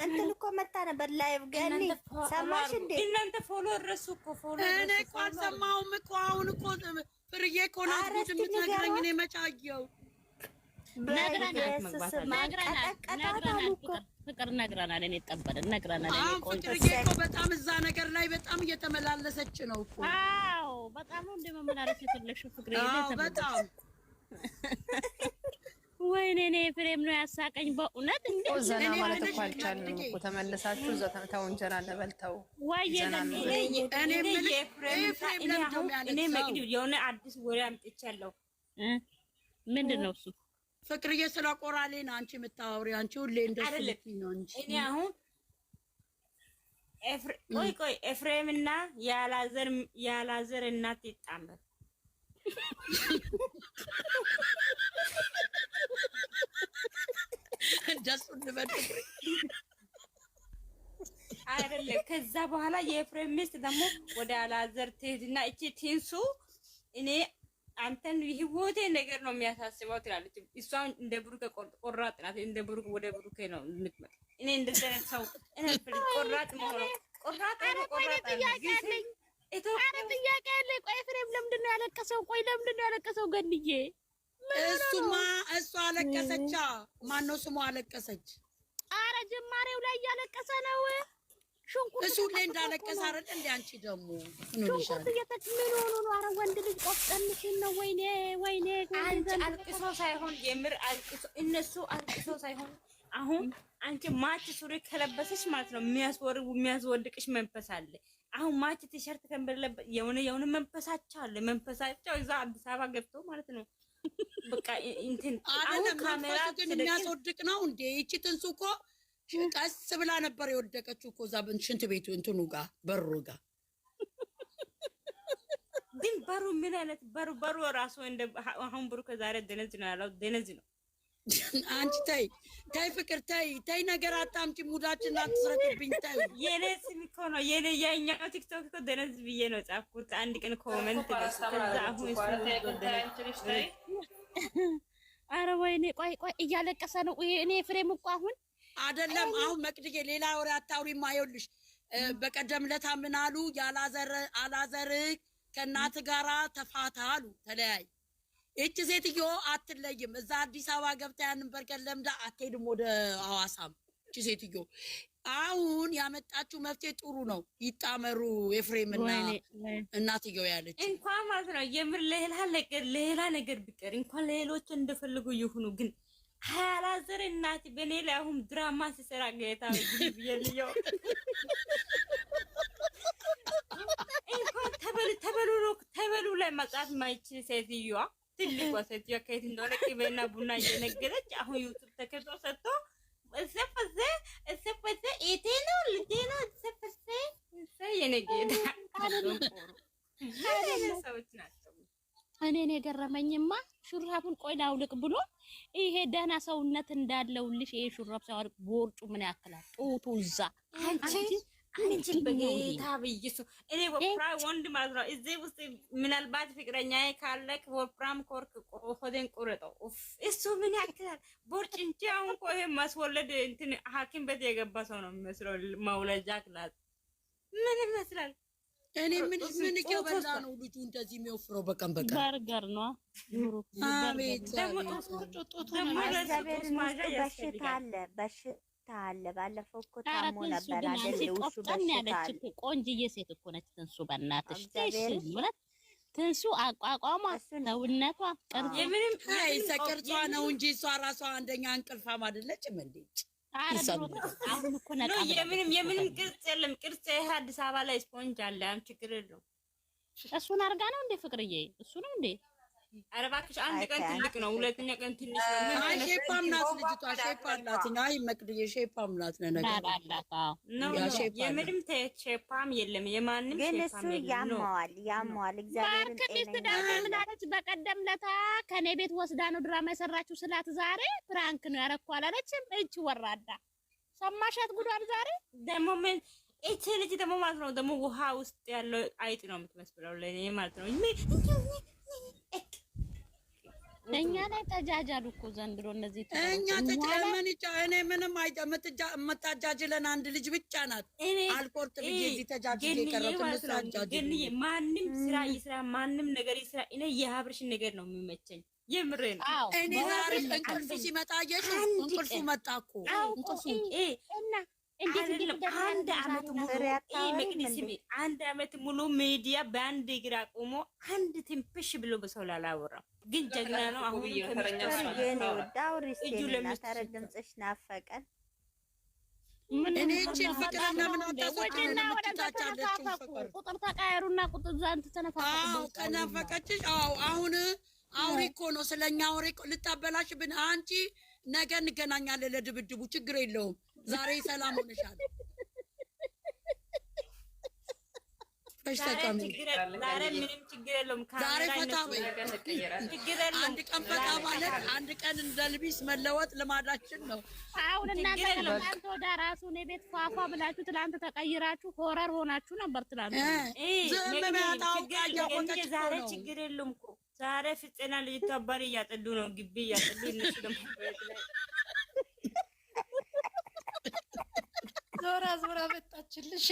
እንትን እኮ መታ ነበር ላይቭ ገኒ ሰማሽ እንዴ? እናንተ ፎሎ ረሱ እኮ ፎሎ እኔ እኮ አልሰማሁም እኮ አሁን እኮ ፍርዬ እኮ ነው ጉድ የምትነግረኝ። እኔ መጫየው ፍቅር ነግረናል። እኔ ጠበደ ነግረናል። ፍቅርዬ እኮ በጣም እዛ ነገር ላይ በጣም እየተመላለሰች ነው እኮ። አዎ በጣም ነው እንደመመላለስ የፈለግሽው ፍቅርዬ። በጣም ወይኔ እኔ ፍሬም ነው ያሳቀኝ በእውነት። እንዴ ዘና ማለት እኮ አልቻልንም እኮ ተመለሳችሁ ተወንጀራ ለበልተው እኔ መቅዲ የሆነ አዲስ ወሬ አምጥቻለሁ። ምንድነው እሱ? ፍቅርዬ ስለ ቆራሌን አንቺ የምታወሪ አንቺ ሁሌ እንደዚህ ነው እንጂ እኔ አሁን ቆይ ኤፍሬምና ያላዘር እናት ይጣመር እንደሱ ልበድር አይደለም። ከዛ በኋላ የኤፍሬም ሚስት ደግሞ ወደ ያላዘር ትሄድና እቺ ቲንሱ እኔ አንተን ህይወቴ ነገር ነው የሚያሳስበው ትላለች። እሷን እንደ ብሩክ ቆራጥ ናት። እንደ ብሩክ ወደ ብሩክ ነው የምትመጣ። እኔ እንደዛ ሰው እኔ ቆራጥ መሆኑ ቆራጥ ጥያቄ አለኝ። ቆይ ኤፍሬም ለምንድን ነው ያለቀሰው? ቆይ ለምንድን ነው ያለቀሰው? ገንዬ እሱማ እሷ አለቀሰቻ። ማነው ስሙ አለቀሰች? አረ ጅማሬው ላይ እያለቀሰ ነው። እሱ ላይ እንዳለቀሰ አይደል እንዴ? አንቺ ደግሞ ምን ሆኖ ነው? አረ ወንድ ልጅ ቆፍጠንሽን ነው። ወይኔ አንቺ አልቅሶ ሳይሆን የምር አልቅሶ እነሱ አልቅሶ ሳይሆን አሁን አንቺ ማች ሱሪ ከለበሰሽ ማለት ነው የሚያስወድቅሽ መንፈስ አለ። አሁን ማች ቲሸርት ከለበሰ የሆነ መንፈሳቸው አለ። መንፈሳቸው እዛ አዲስ አበባ ገብቶ ማለት ነው በቃ እንትን አሁን ካሜራ የሚያስወድቅ ነው እንዴ? ይቺ ትንሱ እኮ ቀስ ብላ ነበር የወደቀችው እኮ እዛ ሽንት ቤቱ እንትኑ ጋር በሩ ጋር። ግን በሩ ምን አይነት በሩ ራሱ እንደ አሁን ብሩ ከዛሬ ደነዝ ነው ያለው። ደነዝ ነው። አንቺ ተይ ፍቅር ተይ ነገር አታምጪ። ሙዳችን አትስረቅብኝ። ተይ የኔ ስም እኮ ነው የኔ ያኛው ቲክቶክ እኮ ደነዝ ብዬ ነው ጻፍኩት። አንድ ቀን ኮሜንት ነው ከዛ አሁን አረ ወይኔ ቆይ እያለቀሰ ነው። እኔ ፍሬም እኮ አሁን አይደለም አሁን መቅድዬ ሌላ ወሬ አታውሪማ። ይኸውልሽ በቀደም ለታ ምን አሉ? አላዘር ከእናት ጋራ ተፋታ አሉ። ተለያይ። እቺ ሴትዮ አትለይም። እዛ አዲስ አበባ ገብታ ያንን በርገር ለምዳ አትሄድም ወደ ሐዋሳም። እቺ ሴትዮ አሁን ያመጣችው መፍትሄ ጥሩ ነው። ይጣመሩ ኤፍሬምና እናትየው ያለች እንኳን ማለት ነው የምር ሌላ ነገር ቢቀር እንኳን ሌሎች እንደፈልጉ ይሁኑ ግን ያላዘር እናት በኔ ላይ አሁን ድራማ ሲሰራ ጌታ ይብየልየው እንኳን ተበሉ ላይ መጻፍ ማይችል ሴትዮዋ ትልቋ ሴትዮዋ ከየት እንደሆነ ቅቤና ቡና እየነገረች አሁን ዩቲዩብ ተከፍቶ ሰጥቶ እሰፈዘ ኤቴኖ ልጄኖ እሰፈዘ የነገዳ ሰዎች ናቸው። እኔን የገረመኝማ ሹራቡን ቆይ ላውልቅ ብሎ ይሄ ደህና ሰውነት እንዳለውልሽ ይሄ ሹራብ ሳይወርቅ ቦርጩ ምን ያክላል? ጡቱ እዛ አንቺ በጌታ ብይሱ እኔ ወፍራም ወንድ ማለት ነው። እዚህ ውስጥ ምናልባት ፍቅረኛዬ ካለክ ወፍራም ኮርክ ሆዴን ቁረጠው። እሱ ምን ያክላል ቦርጭ እንጂ አሁን እኮ ይሄ ማስወለድ እንትን ሐኪም ቤት የገባ ሰው ነው የሚመስለው። መውለጃ ክላስ ምን ይመስላል? እኔ ምን እየበላ ነው ልጁ እንደዚህ የሚወፍረው? በቀን በርገር ነው። አቤት ደግሞ በሽታ አለ። ባለፈው እኮ ታሞ ነበር አይደል? ውሹ በሽታ አለ። ቆንጅዬ ሴት እኮ ነች ትንሱ። በእናትሽ ትንሱ አቋቋሟ ሰውነቷ ቅርጿ ነው እንጂ እሷ ራሷ አንደኛ እንቅልፋም አይደለችም እንዴ? የምንም ቅርጽ የለም። ቅርጽ ይሄ አዲስ አበባ ላይ ስፖንጅ አለ። ችግር የለውም። እሱን አድርጋ ነው እንዴ ፍቅርዬ? እሱ ነው እንዴ? ኧረ እባክሽ አንድ ቀን ትልቅ ነው፣ ሁለተኛ ቀን ትንሽ ነው። አይ ሼፓም ናት ልጅቷ፣ ሼፕ አላት። አይ መቅድዬ ሼፓም ናት ለነገሩ ነው። የምንም ሼፓም የለም፣ የማንም ግን እሱ ያማዋል። እግዚአብሔርን ጤነኛ ምን አለች በቀደም ለታ ከኔ ቤት ወስዳ ነው ድራማ የሰራችው ስላት ዛሬ ፕራንክ ነው ያረኩ አላለችም? እጅ ወራዳ ሰማሻት ጉዷን። ዛሬ ደግሞ ምን እቺ ልጅ ደግሞ ማለት ነው ደግሞ ውሃ ውስጥ ያለው አይጥ ነው የምትመስለው ለኔ ማለት ነው። እኛ ላይ ተጃጃሉ እኮ ዘንድሮ እነዚህ እኛ ተጨመን እኔ ምንም መታጃጅለን አንድ ልጅ ብቻ ናት። አልቆርጥ ብዬ እዚህ ተጃጅዬ ቀረሁት። ግን ማንም ስራ ይስራ ማንም ነገር ይስራ፣ እኔ የሀብርሽን ነገር ነው የሚመቸኝ። የምሬ ነው። እኔ ዛሬ እንቅልፍ ሲመጣ አየሽው፣ እንቅልፉ መጣ እኮ እንቅልፉ እና አንድ አመት ሙሉ ሚዲያ በአንድ እግር አቁሞ አንድ ትንፍሽ ብሎ በሰው ላላወራም፣ ግን ጀግና ነው። አሁን ድምፅሽ ናፈቀን። እኔ እቺን ፍቅርና ምን አታውቅም። ቁጥር ተቃየሩና ቁጥር ዛንት ተነፋፈቁ። ከናፈቀችሽ አሁን አውሪ እኮ ነው ስለኛ አውሪ እኮ ልታበላሽብን። አንቺ ነገ እንገናኛለን ለድብድቡ፣ ችግር የለውም። ዛሬ ሰላም ሆነሻል። ዛሬ ምንም ችግር የለውም። ዛሬ ፈታ በይ። አንድ ቀን ፈታ ማለት አንድ ቀን እንደ ልቢስ መለወጥ ልማዳችን ነው። አሁን እናንተ ትላንት ወደ ራሱን የቤት ፏፏ ብላችሁ ትላንት ተቀይራችሁ ሆረር ሆናችሁ ነበር። ትላንት ዝም በያታው ያወቀች ዛሬ ችግር የለውም እኮ ዛሬ ፍፄና ልጅቷ ባል እያጠዱ ነው፣ ግቢ እያጠዱ እነሱ ደግሞ ዞራ ዞራ መጣችልሽ።